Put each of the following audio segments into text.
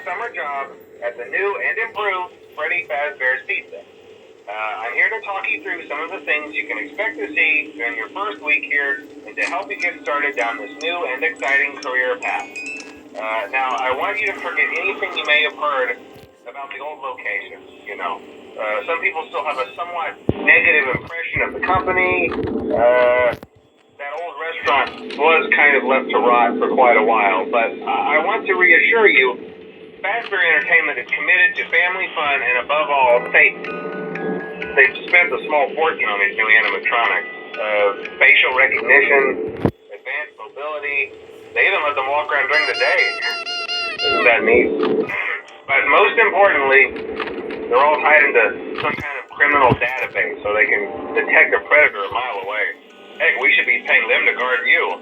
summer job at the new and improved Freddy Fazbear's Pizza. I'm here to talk you through some of the things you can expect to see during your first week here and to help you get started down this new and exciting career path. Now, I want you to forget anything you may have heard about the old location, you know. Some people still have a somewhat negative impression of the company. That old restaurant was kind of left to rot for quite a while, but I want to reassure you, Fazbear Entertainment is committed to family fun and above all, safety. They've spent a small fortune on these new animatronics. Facial recognition, advanced mobility. They even let them walk around during the day. Isn't that neat? But most importantly, they're all tied into some kind of criminal database so they can detect a predator a mile away. Heck, we should be paying them to guard you.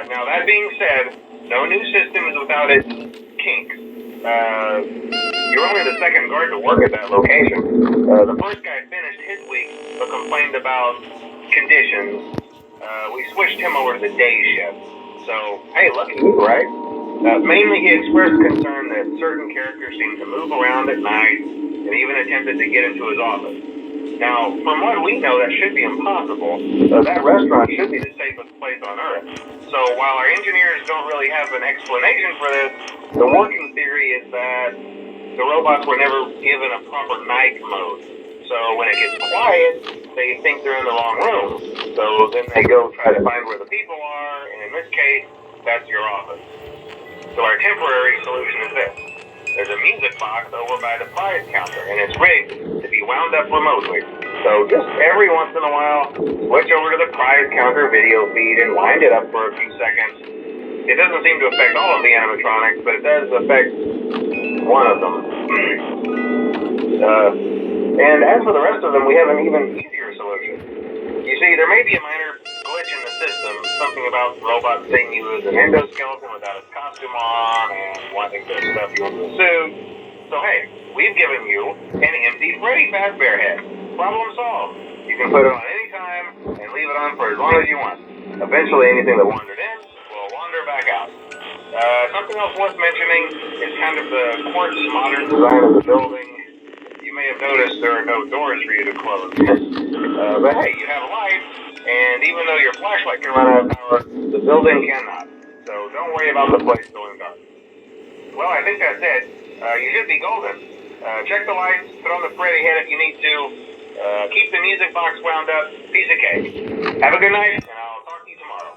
Now that being said, no new system is without its kinks. You're only the second guard to work at that location. The first guy finished his week but complained about conditions. We switched him over to the day shift. So, hey, lucky you, right? Mainly he expressed concern that certain characters seemed to move around at night and even attempted to get into his office. Now, from what we know, that should be impossible. That restaurant should be the safest place on Earth. So while our engineers don't really have an explanation for this, the working theory is that the robots were never given a proper night mode. So when it gets quiet, they think they're in the wrong room. So then they go try to find where the people are, and in this case, that's your office. So our temporary solution is this. There's a music box over by the prize counter, and it's rigged to be wound up remotely. So just every once in a while, switch over to the prize counter video feed and wind it up for a few seconds. It doesn't seem to affect all of the animatronics, but it does affect one of them. And as for the rest of them, we have an even easier solution. You see, there may be a minor glitch in the system, something about robots seeing you as an endoskeleton without its costume on and wanting to stuff you into a suit. So hey, we've given you an empty Freddy Fazbear head. Problem solved. You can put it on any time and leave it on for as long as you want. Eventually anything that wandered in will wander back out. Something else worth mentioning is kind of the quartz modern design of the building. You may have noticed there are no doors for you to close. But hey, you have a light, and even though your flashlight can run out of power, the building cannot. So don't worry about the place going dark. Well, I think that's it. You should be golden. Check the lights, put on the Freddy head if you need to. Keep the music box wound up. Piece of cake. Have a good night, and I'll talk to you tomorrow.